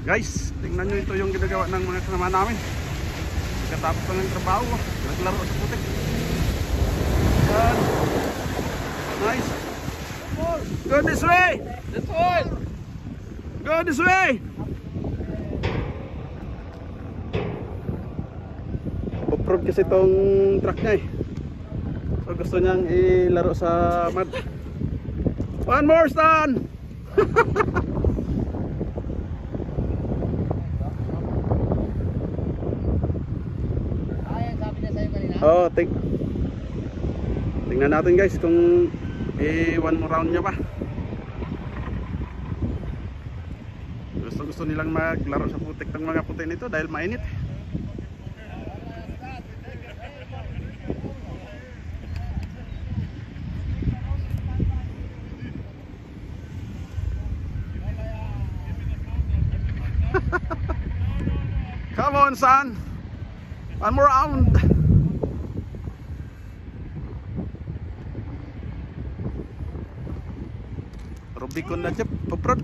Guys, tingnan nyo ito yung ginagawa ng mga kasama namin. Katapos lang ng trabaho, naglaro sa putik. Yan. Nice. Go this way. This way. Go this way. Off-road kasi itong truck niya eh. So gusto niyang ilaro sa mud. One more stand. Oh, tingnan natin guys kung one more round niya pa. Gusto nilang maglaro sa putik ng mga puti nito dahil mainit. Come on son, one more round. Rubicon na chip, off-road.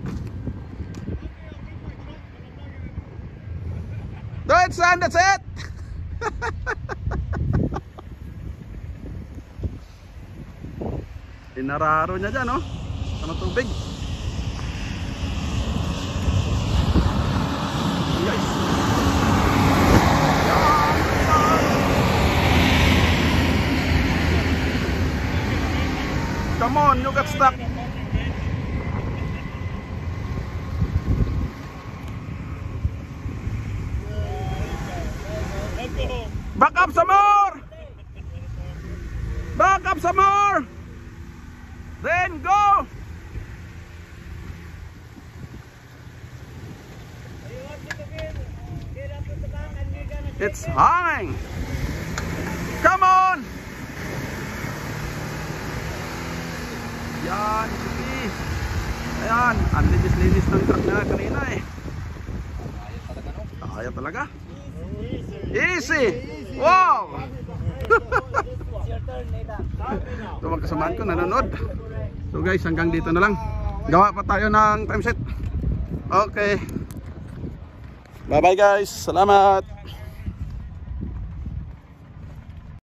Do it son, that's it. Inararo niya dyan, no? Sama tubig. Guys. Come on, you got stuck. Back up some more. Back up some more. Then go. It's hanging. Come on. Yan, sige. Ayan, ang linis-linis ng truck na kanina eh. Kaya talaga. Easy. Wow. Ito mga kasamaan ko nanonood. So guys, hanggang dito na lang. Gawa pa tayo ng time set. Okay. Bye bye guys. Salamat.